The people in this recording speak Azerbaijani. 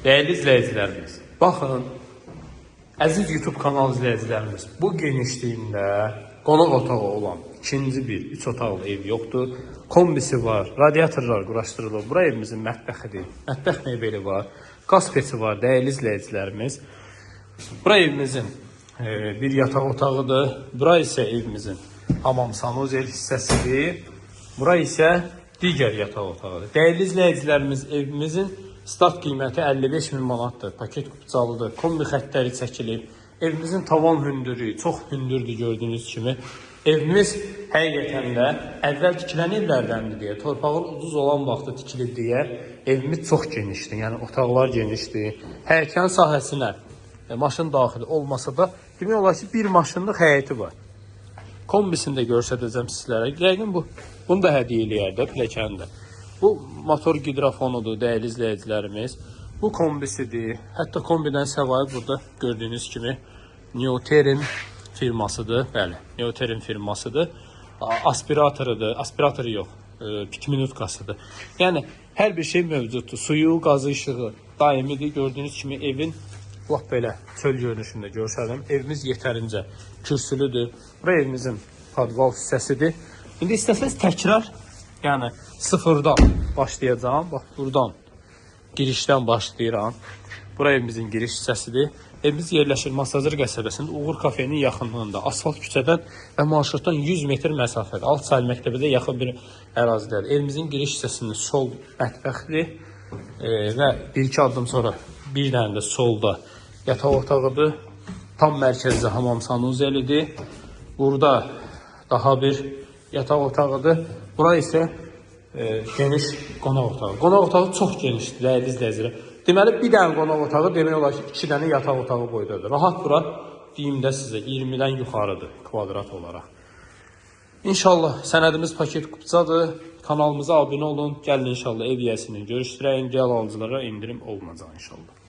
Değerli izləyicilərimiz, baxın, əziz YouTube kanal izləyicilərimiz, bu genişliyində qonaq otağı olan ikinci bir 3 otaqlı ev yoxdur. Kombisi var, radiatorlar quraşdırılır. Bura evimizin mətbəxidir, mətbəx mebeli var, qaz peci var, dəyərli izləyicilərimiz. Bura evimizin bir yataq otağıdır. Bura isə evimizin hamam sanuzel hissəsidir. Bura isə digər yataq otağıdır. Dəyərli izləyicilərimiz, evimizin start qiyməti 55 min manatdır. Paket qupcalıdır. Kombi xəttləri çəkilib. Evimizin tavan hündürlüyü çox hündürdür gördüyünüz kimi. Evimiz həqiqətən də əvvəl tikilən evlərdəndir deyə, torpağın ucuz olan vaxtı tikilib deyə evimiz çox genişdir. Yəni otaqlar genişdir. Həyəcan sahəsinə maşın daxili olmasa da demək olar ki, bir maşınlıq həyəti var. Kombisini də göstərəcəm sizlərə. Yəqin bunu da hədiyyə eləyər də pilləkəni də. Bu motor gidrofonudur dəyərli izləyicilərimiz. Bu kombisidir. Hətta kombidən səvayı burada gördüyünüz kimi Neoterin firmasıdır. Bəli, Neoterin firmasıdır. Aspiratorudur. Aspiratoru yox, pitminutkasıdır. Yəni hər bir şey mövcuddur. Suyu, qazı, işığı daimidir. Gördüyünüz kimi evin bax belə çöl görünüşündə görsədim. Evimiz yetərincə kürsülüdür. Bura evimizin podval hissəsidir. İndi istəsəz təkrar, yəni sıfırdan başlayacağım. Bax buradan girişdən başlayıram. Bura evimizin giriş hissəsidir. Evimiz yerləşir Masazır qəsəbəsində Uğur kafenin yaxınlığında. Asfalt küçədən və marşrutdan 100 metr məsafədə. Alt sayıl məktəbədə yaxın bir ərazidədir. Evimizin giriş hissəsində sol mətbəxdir və 1-2 addım sonra bir dənə də solda yataq otağıdır. Tam mərkəzdə hamam sanuzelidir. Burada daha bir yataq otağıdır. Bura isə geniş qonaq otağı. Qonaq otağı çox genişdir, dəyərli izləyicilər. Deməli, bir dənə qonaq otağı demək olar ki, 2 dənə yataq otağı boydadır. Rahat bura deyimdə sizə 20-dən yuxarıdır kvadrat olaraq. İnşallah sənədimiz paket qupcadır. Kanalımıza abunə olun. Gəlin inşallah ev yiyəsini görüşdürəyin. Real alıcılara indirim olmayacaq inşallah.